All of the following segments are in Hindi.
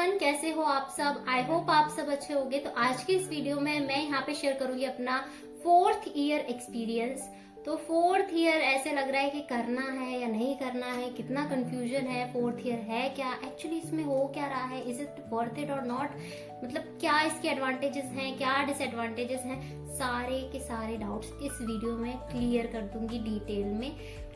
एवरीवन, कैसे हो आप सब। आई होप आप सब अच्छे होंगे। तो आज की इस वीडियो में मैं यहाँ पे शेयर करूंगी अपना 4th ईयर एक्सपीरियंस। तो 4th ईयर ऐसे लग रहा है कि करना है या नहीं करना है, कितना कंफ्यूजन है, 4th ईयर है क्या, एक्चुअली इसमें हो क्या रहा है, इज इट वर्थ इट और नॉट, मतलब क्या इसके एडवांटेजेस हैं, क्या डिसएडवांटेजेस हैं, सारे के सारे डाउट्स इस वीडियो में क्लियर कर दूंगी डिटेल में।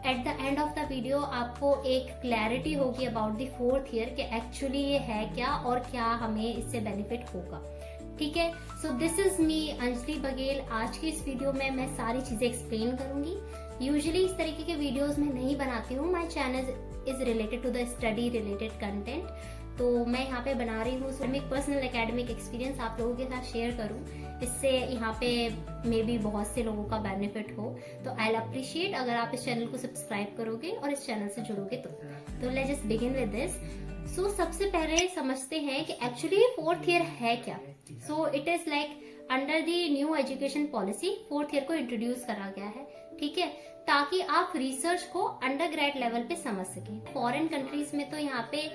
Eight the end of the video आपको एक क्लैरिटी होगी अबाउट द 4th ईयर कि एक्चुअली ये है क्या और क्या हमें इससे बेनिफिट होगा। ठीक है, so this is me Anjali Baghel. आज की इस वीडियो में मैं सारी चीजें एक्सप्लेन करूंगी। यूजुअली इस तरीके के वीडियोस मैं नहीं बनाती हूँ। My channel is related to the study related content, तो मैं यहाँ पे बना रही हूँ पर्सनल एकेडमिक एक्सपीरियंस आप लोगों के साथ शेयर करूँ, इससे यहाँ पे मे बी बहुत से लोगों का बेनिफिट हो। तो आई अप्रिशिएट अगर आप इस चैनल को सब्सक्राइब करोगे और इस चैनल से जुड़ोगे। तो let's just begin with this. सो सबसे पहले समझते हैं कि एक्चुअली 4th ईयर है क्या। So it is like under the new education policy 4th year को इंट्रोड्यूस करा गया है। ठीक है, ताकि आप रिसर्च को अंडर ग्रेड लेवल पे समझ सकें। फॉरेन कंट्रीज में तो यहाँ पे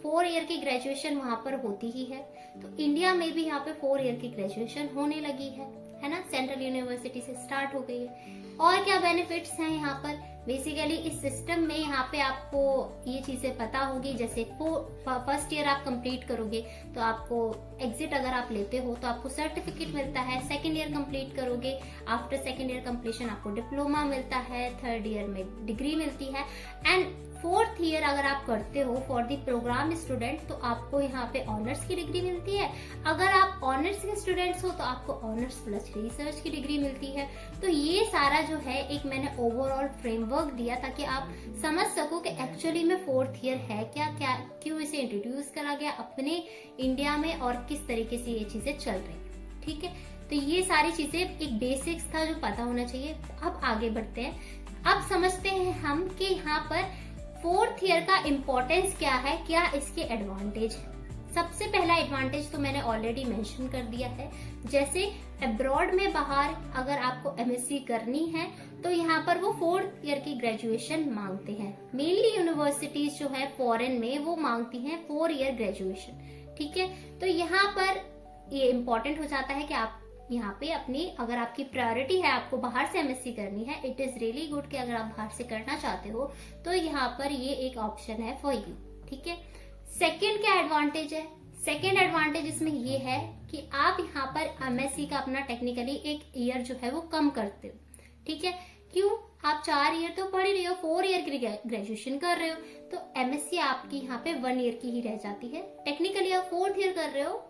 4 ईयर की ग्रेजुएशन वहां पर होती ही है, तो इंडिया में भी यहाँ पे 4 ईयर की ग्रेजुएशन होने लगी है ना। सेंट्रल यूनिवर्सिटी से स्टार्ट हो गई है। और क्या बेनिफिट्स हैं यहाँ पर, बेसिकली इस सिस्टम में यहाँ पे आपको ये चीजें पता होगी। जैसे फर्स्ट ईयर आप कंप्लीट करोगे तो आपको एग्जिट अगर आप लेते हो तो आपको सर्टिफिकेट मिलता है। सेकंड ईयर कंप्लीट करोगे, आफ्टर सेकंड ईयर कंप्लीशन आपको डिप्लोमा मिलता है। थर्ड ईयर में डिग्री मिलती है। एंड 4th ईयर अगर आप करते हो फॉर द प्रोग्राम स्टूडेंट तो आपको यहाँ पे ऑनर्स की डिग्री मिलती है। अगर आप ऑनर्स के स्टूडेंट्स हो तो आपको ऑनर्स प्लस रिसर्च की डिग्री मिलती है। तो ये सारा जो है एक मैंने ओवरऑल फ्रेमवर्क दिया ताकि आप समझ सको कि एक्चुअली में 4th ईयर है क्या, क्या क्यों इसे इंट्रोड्यूस करा गया अपने इंडिया में और किस तरीके से ये चीजें चल रही। ठीक है, तो ये सारी चीजें एक बेसिक्स था जो पता होना चाहिए। अब आगे बढ़ते हैं। अब समझते हैं हम कि यहाँ पर 4th ईयर का इम्पोर्टेंस क्या है, क्या इसके एडवांटेज है। सबसे पहला एडवांटेज तो मैंने ऑलरेडी मेंशन कर दिया है। जैसे अब्रॉड में बाहर अगर आपको एमएससी करनी है तो यहाँ पर वो 4th ईयर की ग्रेजुएशन मांगते हैं। मेनली यूनिवर्सिटीज जो है फॉरेन में वो मांगती हैं 4 ईयर ग्रेजुएशन। ठीक है, तो यहाँ पर ये इम्पोर्टेंट हो जाता है कि आप यहाँ पे अपनी, अगर आपकी प्रायोरिटी है आपको बाहर से एमएससी करनी है, इट इज रियली गुड कि अगर आप बाहर से करना चाहते हो तो यहाँ पर ये एक ऑप्शन है फॉर यू। ठीक है, सेकंड क्या एडवांटेज है, सेकंड एडवांटेज इसमें ये है कि आप यहाँ पर एमएससी का अपना टेक्निकली एक ईयर जो है वो कम करते हो। ठीक है, क्यों, आप 4 ईयर तो पढ़ ही रहे हो, 4 ईयर की ग्रेजुएशन कर रहे हो, तो एमएससी आपकी यहाँ पे 1 ईयर की ही रह जाती है। टेक्निकली आप 4th ईयर कर रहे हो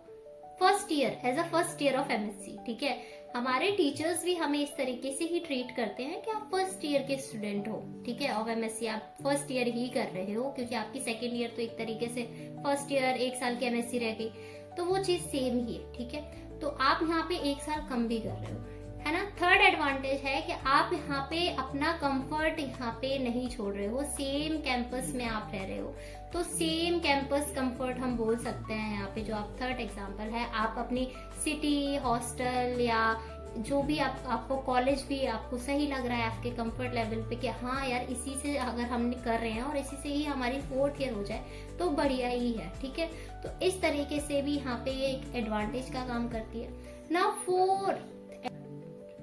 first year, as a first year of MSc. ठीक है, हमारे टीचर्स भी हमें इस तरीके से ही ट्रीट करते हैं कि आप फर्स्ट ईयर के स्टूडेंट हो। ठीक है, ऑफ एमएससी आप फर्स्ट ईयर ही कर रहे हो, क्योंकि आपकी सेकेंड ईयर तो एक तरीके से फर्स्ट ईयर 1 साल की एमएससी रह गई, तो वो चीज सेम ही है। ठीक है, तो आप यहाँ पे 1 साल कम भी कर रहे हो, है ना। थर्ड एडवांटेज है कि आप यहाँ पे अपना कंफर्ट यहाँ पे नहीं छोड़ रहे हो, सेम कैंपस में आप रह रहे हो। तो सेम कैंपस कंफर्ट हम बोल सकते हैं यहाँ पे। जो आप थर्ड एग्जांपल है, आप अपनी सिटी, हॉस्टल या जो भी आपको कॉलेज भी आपको सही लग रहा है आपके कंफर्ट लेवल पे कि हाँ यार इसी से अगर हम कर रहे हैं और इसी से ही हमारी 4th ईयर हो जाए तो बढ़िया ही है। ठीक है, तो इस तरीके से भी यहाँ पे एक एडवांटेज का काम करती है। नाउ 4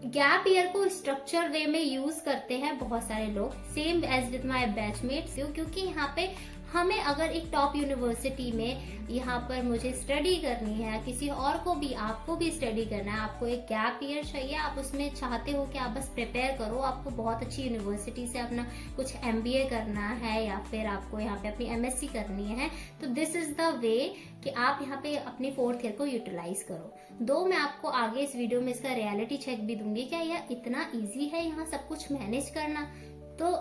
गैप ईयर को स्ट्रक्चर वे में यूज करते हैं बहुत सारे लोग, same age with my batchmates, क्योंकि यहाँ पे हमें अगर एक टॉप यूनिवर्सिटी में यहाँ पर मुझे स्टडी करनी है, किसी और को भी, आपको भी स्टडी करना है, आपको एक गैप ईयर चाहिए, आप उसमें चाहते हो कि आप बस प्रिपेयर करो, आपको बहुत अच्छी यूनिवर्सिटी से अपना कुछ एमबीए करना है या फिर आपको यहाँ पे अपनी एमएससी करनी है, तो दिस इज द वे कि आप यहाँ पे अपनी 4th ईयर को यूटिलाइज करो। दो मैं आपको आगे इस वीडियो में इसका रियलिटी चेक भी दूंगी, क्या यह इतना ईजी है यहाँ सब कुछ मैनेज करना, तो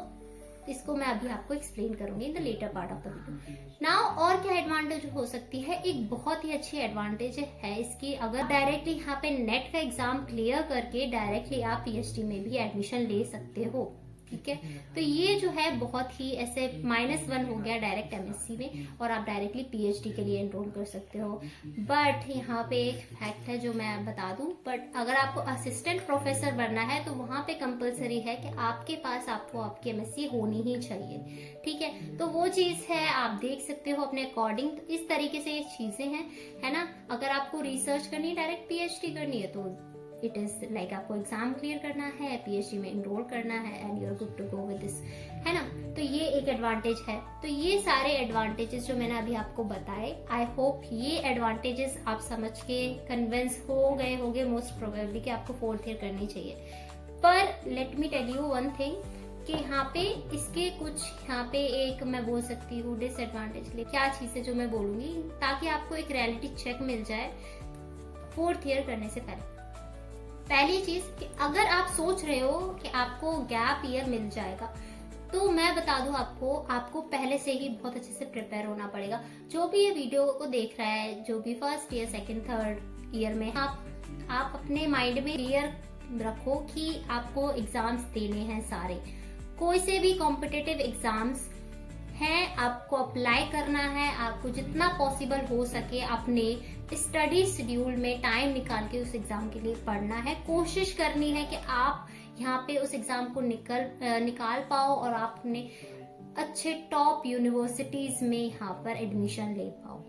इसको मैं अभी आपको एक्सप्लेन करूंगी in the latter part of the video. Now और क्या एडवांटेज हो सकती है, एक बहुत ही अच्छी एडवांटेज है इसकी, अगर डायरेक्टली यहाँ पे नेट का एग्जाम क्लियर करके डायरेक्टली आप पीएचडी में भी एडमिशन ले सकते हो। ठीक है। तो ये जो है बहुत ही ऐसे -1 हो गया डायरेक्ट एमएससी में, और आप डायरेक्टली पीएचडी के लिए एनरोल कर सकते हो। बट यहाँ पे एक फैक्ट है जो मैं बता दूं, बट अगर आपको असिस्टेंट प्रोफेसर बनना है तो वहां पे कंपलसरी है कि आपके पास आपको आपकी एमएससी होनी ही चाहिए, ठीक है। तो वो चीज है, आप देख सकते हो अपने अकॉर्डिंग। तो इस तरीके से ये चीजें हैं, है ना। अगर आपको रिसर्च करनी है, डायरेक्ट पीएचडी करनी है, तो इट इज लाइक आपको एग्जाम क्लियर करना है, पीएचडी में एनरोल करना है, and you are good to go with this, है ना। तो ये एक एडवांटेज है। तो ये सारे एडवांटेजेस जो मैंने अभी आपको बताए, आई होप ये एडवांटेजेस आप समझ के कन्विंस हो गए होंगे मोस्ट प्रोबेबली कि आपको 4th ईयर करनी चाहिए। पर let me tell you one thing कि यहाँ पे इसके कुछ यहाँ पे एक मैं बोल सकती हूँ डिसएडवांटेज। क्या चीज है जो मैं बोलूंगी, ताकि आपको एक रियलिटी चेक मिल जाए 4th ईयर करने से पहले। पहली चीज कि अगर आप सोच रहे हो कि आपको गैप ईयर मिल जाएगा, तो मैं बता दूं आपको पहले से ही बहुत अच्छे से प्रिपेयर होना पड़ेगा। जो भी ये वीडियो को देख रहा है, जो भी 1st year 2nd 3rd year में, आप अपने माइंड में क्लियर रखो कि आपको एग्जाम्स देने हैं सारे। कोई से भी कॉम्पिटिटिव एग्जाम्स हैं, आपको अप्लाई करना है। आपको जितना पॉसिबल हो सके अपने स्टडी शेड्यूल में टाइम निकाल के उस एग्जाम के लिए पढ़ना है। कोशिश करनी है कि आप यहाँ पे उस एग्जाम को निकाल पाओ और आप अपने अच्छे टॉप यूनिवर्सिटीज में यहाँ पर एडमिशन ले पाओ।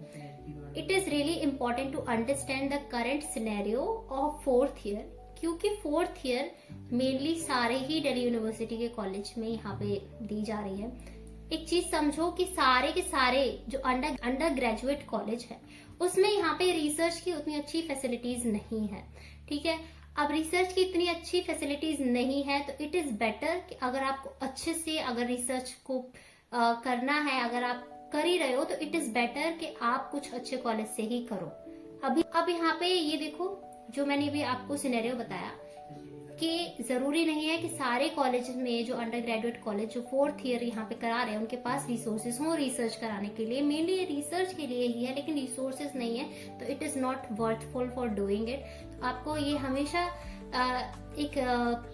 It is really important to understand the current scenario of 4th year, क्योंकि 4th ईयर मेनली सारे ही दिल्ली यूनिवर्सिटी के कॉलेज में यहाँ पे दी जा रही है। एक चीज समझो कि सारे के सारे जो अंडर ग्रेजुएट कॉलेज है, उसमें यहाँ पे रिसर्च की उतनी अच्छी फैसिलिटीज नहीं है, ठीक है। अब रिसर्च की इतनी अच्छी फैसिलिटीज नहीं है, तो इट इज बेटर कि अगर आपको अच्छे से अगर रिसर्च को करना है, अगर आप कर ही रहे हो, तो इट इज बेटर कि आप कुछ अच्छे कॉलेज से ही करो। अब यहाँ पे ये देखो, जो मैंने भी आपको सिनेरियो बताया कि जरूरी नहीं है कि सारे कॉलेज में जो अंडर ग्रेजुएट कॉलेज जो 4th ईयर यहाँ पे करा रहे हैं, उनके पास रिसोर्सेज हो रिसर्च कराने के लिए। मेनली ये रिसर्च के लिए ही है, लेकिन रिसोर्सेज नहीं है, तो it is not worthful for doing it. तो आपको ये हमेशा एक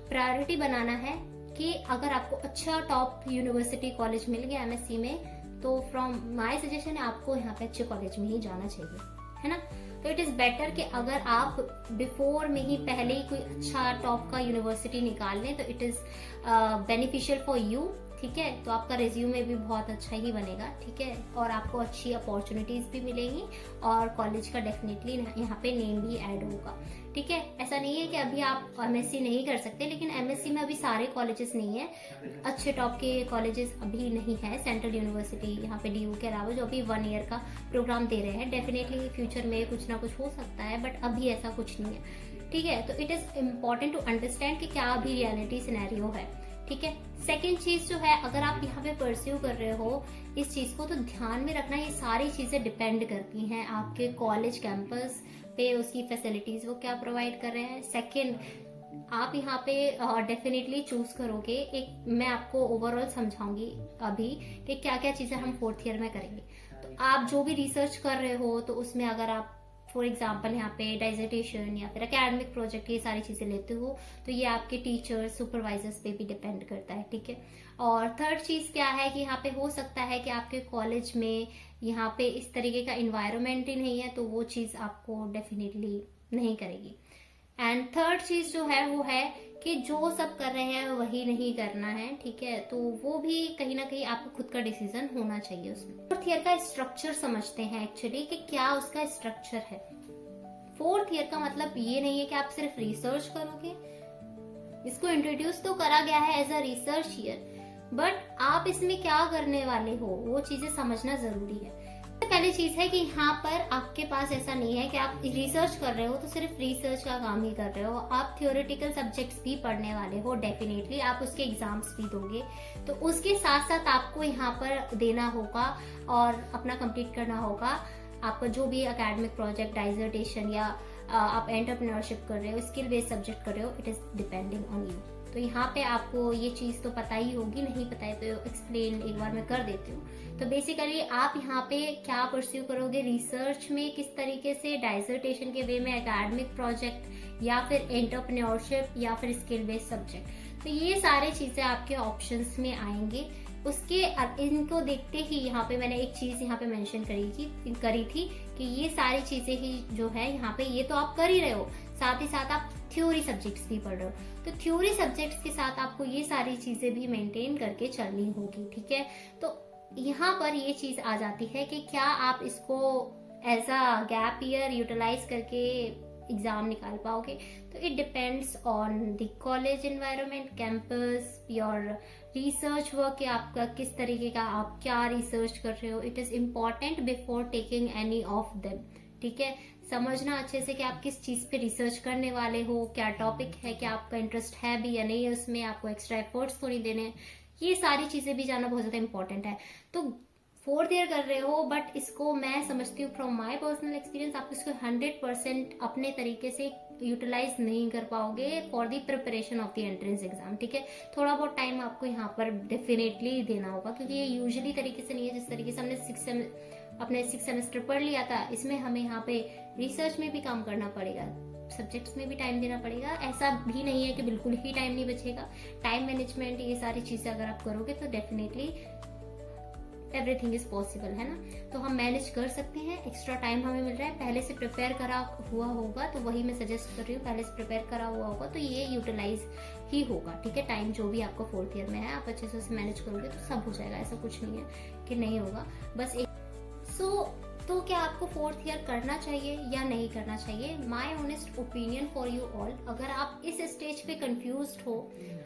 प्रायोरिटी बनाना है कि अगर आपको अच्छा टॉप यूनिवर्सिटी कॉलेज मिल गया एमएससी में, तो फ्रॉम माय सजेशन आपको यहाँ पे अच्छे कॉलेज में ही जाना चाहिए, है ना। तो इट इज बेटर कि अगर आप बिफोर में ही पहले ही कोई अच्छा टॉप का यूनिवर्सिटी निकाल लें, तो it is beneficial for you, ठीक है। तो आपका रिज्यूमे भी बहुत अच्छा ही बनेगा, ठीक है, और आपको अच्छी अपॉर्चुनिटीज भी मिलेंगी, और कॉलेज का डेफिनेटली यहाँ पे नेम भी ऐड होगा, ठीक है। ऐसा नहीं है कि अभी आप एमएससी नहीं कर सकते, लेकिन एमएससी में अभी सारे कॉलेजेस नहीं है, अच्छे टॉप के कॉलेजेस अभी नहीं है। सेंट्रल यूनिवर्सिटी यहाँ पे डीयू के अलावा जो अभी 1 ईयर का प्रोग्राम दे रहे हैं, डेफिनेटली फ्यूचर में कुछ ना कुछ हो सकता है, बट अभी ऐसा कुछ नहीं है, ठीक है। तो it is important to understand कि क्या अभी रियलिटी सिनेरियो है, ठीक है। सेकेंड चीज जो है, अगर आप यहाँ पे परस्यू कर रहे हो इस चीज को, तो ध्यान में रखना ये सारी चीजें डिपेंड करती हैं आपके कॉलेज कैंपस पे, उसकी फैसिलिटीज वो क्या प्रोवाइड कर रहे हैं। सेकेंड, आप यहाँ पे डेफिनेटली चूज करोगे, एक मैं आपको ओवरऑल समझाऊंगी अभी कि क्या क्या चीजें हम 4th ईयर में करेंगे। तो आप जो भी रिसर्च कर रहे हो, तो उसमें अगर आप फॉर एग्जाम्पल यहाँ पे डाइजर्टेशन या फिर एकेडमिक प्रोजेक्ट, ये सारी चीजें लेते हो, तो ये आपके टीचर्स सुपरवाइजर्स पे भी डिपेंड करता है, ठीक है। और थर्ड चीज क्या है कि यहाँ पे हो सकता है कि आपके कॉलेज में यहाँ पे इस तरीके का इन्वायरमेंट ही नहीं है, तो वो चीज आपको डेफिनेटली नहीं करेगी। एंड थर्ड चीज जो है वो है कि जो सब कर रहे हैं वही नहीं करना है, ठीक है। तो वो भी कहीं ना कहीं आपको खुद का डिसीजन होना चाहिए उसमें। 4th ईयर का स्ट्रक्चर समझते हैं एक्चुअली कि क्या उसका स्ट्रक्चर है। 4th ईयर का मतलब ये नहीं है कि आप सिर्फ रिसर्च करोगे, इसको इंट्रोड्यूस तो करा गया है as a research year, but आप इसमें क्या करने वाले हो वो चीजें समझना जरूरी है। पहली चीज है कि यहाँ पर आपके पास ऐसा नहीं है कि आप रिसर्च कर रहे हो तो सिर्फ रिसर्च का काम ही कर रहे हो, आप थियोरेटिकल सब्जेक्ट्स भी पढ़ने वाले हो, डेफिनेटली आप उसके एग्जाम्स भी दोगे, तो उसके साथ साथ आपको यहाँ पर देना होगा और अपना कंप्लीट करना होगा आपका जो भी एकेडमिक प्रोजेक्ट, डाइजर्टेशन या आप एंटरप्रेन्योरशिप कर रहे हो, स्किल बेस्ड सब्जेक्ट कर रहे हो, it is depending on you. तो यहाँ पे आपको ये चीज तो पता ही होगी, नहीं पता है तो एक्सप्लेन एक बार मैं कर देती हूँ। तो बेसिकली आप यहाँ पे क्या परस्यू करोगे, रिसर्च में किस तरीके से, डाइजर्टेशन के वे में, एकेडमिक प्रोजेक्ट या फिर एंटरप्रेन्योरशिप या फिर स्किल बेस्ड सब्जेक्ट। तो ये सारे चीजें आपके ऑप्शंस में आएंगे। उसके इनको देखते ही यहाँ पे मैंने एक चीज यहाँ पे मेंशन करी थी कि ये सारी चीजें ही जो है यहाँ पे ये तो आप कर ही रहे हो, साथ ही साथ आप थ्योरी सब्जेक्ट्स भी पढ़ रहे हो। तो थ्योरी सब्जेक्ट्स के साथ आपको ये सारी चीजें भी मेंटेन करके चलनी होगी, ठीक है। तो यहाँ पर ये चीज आ जाती है कि क्या आप इसको as a gap year utilise करके एग्जाम निकाल पाओगे। तो it depends on the college environment, campus, your research work, आपका किस तरीके का आप क्या रिसर्च कर रहे हो। It is important before taking any of them, ठीक है। समझना अच्छे से कि आप किस चीज पे रिसर्च करने वाले हो, क्या टॉपिक है, क्या आपका इंटरेस्ट है भी या नहीं है उसमें, आपको एक्स्ट्रा एफर्ट्स तो नहीं देने हैं। ये सारी चीजें भी जानना बहुत ज्यादा इंपॉर्टेंट है। तो 4th ईयर कर रहे हो, बट इसको मैं समझती हूँ फ्रॉम माई पर्सनल एक्सपीरियंस, आप इसको 100% अपने तरीके से यूटिलाइज नहीं कर पाओगे for the preparation of the entrance exam, ठीक है। थोड़ा बहुत टाइम आपको यहाँ पर डेफिनेटली देना होगा, क्योंकि ये यूजुअली तरीके से नहीं है जिस तरीके से हमने अपने 6 सेमेस्टर पढ़ लिया था। इसमें हमें यहाँ पे रिसर्च में भी काम करना पड़ेगा, सब्जेक्ट्स में भी टाइम देना पड़ेगा। ऐसा भी नहीं है कि बिल्कुल ही टाइम नहीं बचेगा। टाइम मैनेजमेंट, ये सारी चीजें अगर आप करोगे तो डेफिनेटली एवरीथिंग इज पॉसिबल, है ना। तो हम मैनेज कर सकते हैं। एक्स्ट्रा टाइम हमें मिल रहा है, पहले से प्रिपेयर करा हुआ होगा, तो वही मैं सजेस्ट कर रही हूँ, पहले से प्रिपेयर करा हुआ होगा तो ये यूटिलाइज ही होगा, ठीक है। टाइम जो भी आपका 4th ईयर में है, आप अच्छे से उसे मैनेज करोगे तो सब हो जाएगा। ऐसा कुछ नहीं है कि नहीं होगा, बस एक तो क्या आपको 4th ईयर करना चाहिए या नहीं करना चाहिए? My honest opinion for you all, अगर आप इस स्टेज पे कंफ्यूज्ड हो,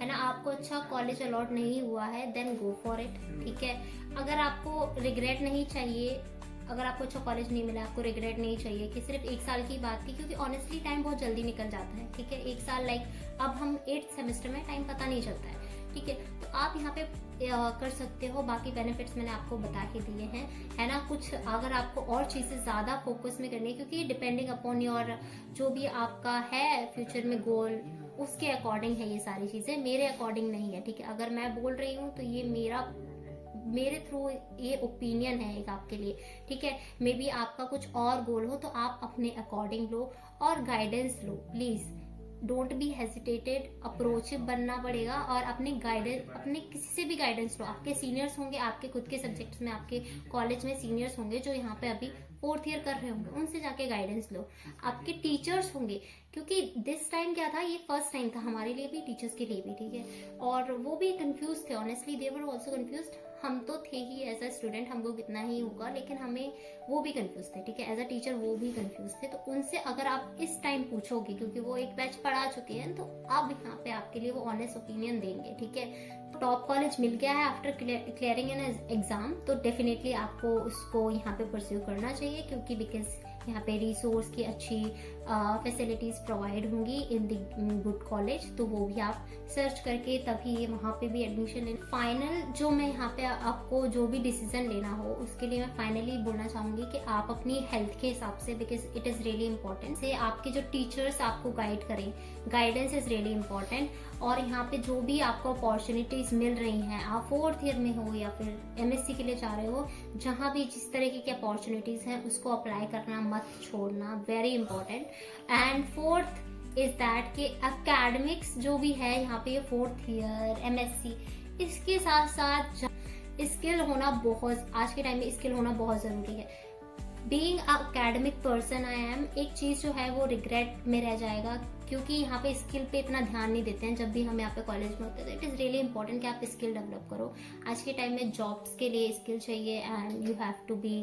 है ना, आपको अच्छा कॉलेज अलॉट नहीं हुआ है, देन गो फॉर इट, ठीक है। अगर आपको रिग्रेट नहीं चाहिए, अगर आपको अच्छा कॉलेज नहीं मिला, आपको रिग्रेट नहीं चाहिए कि सिर्फ 1 साल की बात थी, क्योंकि ऑनेस्टली टाइम बहुत जल्दी निकल जाता है, ठीक है। 1 साल अब हम 8th सेमेस्टर में, टाइम पता नहीं चलता है, ठीक है। तो आप यहाँ पे कर सकते हो। बाकी बेनिफिट्स मैंने आपको बता के दिए हैं, है ना। कुछ अगर आपको और चीजें ज्यादा फोकस में करनी है, क्योंकि डिपेंडिंग अपॉन योर जो भी आपका है फ्यूचर में गोल, उसके अकॉर्डिंग है ये सारी चीजें, मेरे अकॉर्डिंग नहीं है, ठीक है। अगर मैं बोल रही हूँ तो ये मेरे थ्रू ये ओपिनियन है एक आपके लिए, ठीक है। मे बी आपका कुछ और गोल हो तो आप अपने अकॉर्डिंग लो और guidance low, please don't be hesitated. Approachable बनना पड़ेगा और अपने किसी से भी गाइडेंस लो। आपके सीनियर्स होंगे, आपके खुद के सब्जेक्ट्स में, आपके कॉलेज में सीनियर्स होंगे जो यहाँ पे अभी 4th ईयर कर रहे होंगे, उनसे जाके गाइडेंस लो। आपके टीचर्स होंगे, क्योंकि दिस टाइम क्या था, ये फर्स्ट टाइम था हमारे लिए भी, टीचर्स के लिए भी, ठीक है। और वो भी कंफ्यूज थे, honestly they were also confuse. हम तो थे ही एज अ स्टूडेंट, हमको कितना ही होगा, लेकिन हमें वो भी कंफ्यूज थे, ठीक है। एज अ टीचर वो भी कंफ्यूज थे। तो उनसे अगर आप इस टाइम पूछोगे, क्योंकि वो एक बैच पढ़ा चुके हैं, तो अब यहाँ पे आपके लिए वो ऑनेस्ट ओपिनियन देंगे, ठीक है। टॉप कॉलेज मिल गया है आफ्टर क्लियरिंग एन एग्जाम, तो डेफिनेटली आपको उसको यहाँ पे परस्यू करना चाहिए, क्योंकि बिकॉज यहाँ पे रिसोर्स की अच्छी फैसिलिटीज प्रोवाइड होंगी इन द गुड कॉलेज, तो वो भी आप सर्च करके तभी वहाँ पे भी एडमिशन लेना। फाइनल जो मैं यहाँ पे आपको जो भी डिसीजन लेना हो, उसके लिए मैं फाइनली बोलना चाहूंगी कि आप अपनी हेल्थ के हिसाब से, because it is really important, से आपके जो टीचर्स आपको गाइड करें, गाइडेंस इज रियली इंपॉर्टेंट। और यहाँ पे जो भी आपको अपॉर्चुनिटीज मिल रही हैं, आप 4th ईयर में हो या फिर MSc के लिए जा रहे हो, जहाँ भी जिस तरीके की अपॉर्चुनिटीज हैं उसको अप्लाई करना मत छोड़ना, very important. And 4th is that कि एकेडमिक्स जो भी है यहाँ पे 4th ईयर MSc, इसके साथ साथ स्किल होना बहुत, आज के टाइम में स्किल होना बहुत जरूरी है। Being academic person I am, एक चीज जो है वो रिग्रेट में रह जाएगा, क्योंकि यहाँ पे स्किल पे इतना ध्यान नहीं देते हैं जब भी हम यहाँ पे कॉलेज में होते हैं। तो इट इज रियली इंपॉर्टेंट कि आप स्किल डेवलप करो। आज के टाइम में जॉब्स के लिए स्किल चाहिए, and you have to be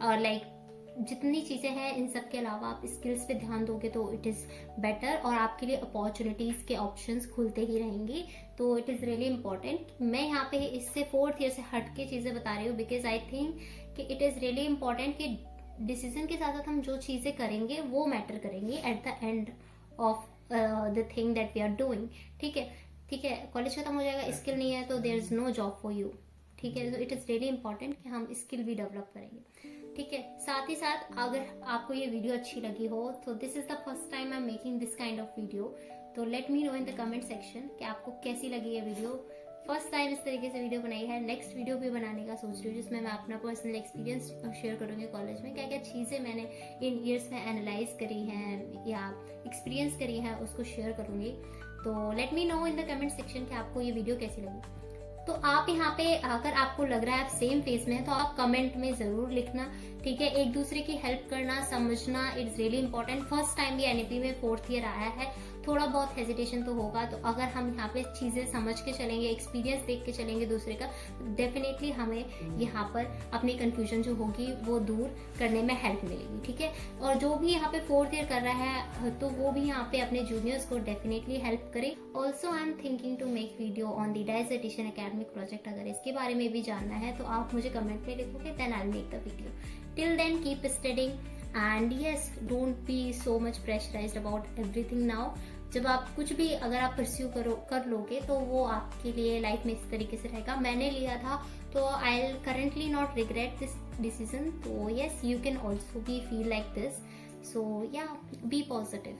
like, जितनी चीजें हैं इन सब के अलावा आप स्किल्स पे ध्यान दोगे तो इट इज बेटर, और आपके लिए अपॉर्चुनिटीज के ऑप्शंस खुलते ही रहेंगे। तो इट इज रियली इंपॉर्टेंट। मैं यहाँ पे इससे 4th ईयर से हट के चीजें बता रही हूँ, बिकॉज आई थिंक कि इट इज रियली इंपॉर्टेंट कि डिसीजन के साथ साथ हम जो चीजें करेंगे वो मैटर करेंगे at the end of the thing that we are doing, ठीक है। ठीक है, कॉलेज खत्म हो जाएगा, स्किल नहीं है तो there is no job for you, ठीक है। तो इट इज रियली इंपॉर्टेंट कि हम स्किल भी डेवलप करेंगे, ठीक है। साथ ही साथ अगर आपको ये वीडियो अच्छी लगी हो, तो this is the first time I am making this kind of video, तो let me know in the comment section कि आपको कैसी लगी ये वीडियो। फर्स्ट टाइम इस तरीके से वीडियो बनाई है, नेक्स्ट वीडियो भी बनाने का सोच रही हूँ जिसमें मैं अपना पर्सनल एक्सपीरियंस शेयर करूंगी कॉलेज में, क्या क्या चीज़ें मैंने इन ईयर्स में एनालाइज करी हैं या एक्सपीरियंस करी हैं, उसको शेयर करूंगी। तो let me know in the comment section कि आपको ये वीडियो कैसी लगी। तो आप यहाँ पे अगर आपको लग रहा है आप सेम फेज में हैं तो आप कमेंट में जरूर लिखना, ठीक है। एक दूसरे की हेल्प करना, समझना, it's really important. First time भी एनईपी में 4th ईयर आया है, थोड़ा बहुत हेजिटेशन तो होगा, तो अगर हम यहाँ पे चीजें समझ के चलेंगे, एक्सपीरियंस देख के चलेंगे दूसरे का, डेफिनेटली हमें यहाँ पर अपनी कंफ्यूजन जो होगी वो दूर करने में हेल्प मिलेगी, ठीक है। और जो भी यहाँ पे 4th ईयर कर रहा है तो वो भी यहाँ पे अपने जूनियर्स को डेफिनेटली हेल्प करे। Also I am thinking to make video on the डायसेटिशियन academic project. अगर इसके बारे में भी जानना है तो आप मुझे कमेंट में लिखोगे, then I will make the video. Till then keep studying and yes, don't be so much pressurised about everything now. जब आप कुछ भी अगर आप परस्यू कर लोगे तो वो आपके लिए लाइफ में इस तरीके से रहेगा। मैंने लिया था तो I will currently not regret this decision. तो yes, you can also be feel like this. सो या, बी पॉजिटिव।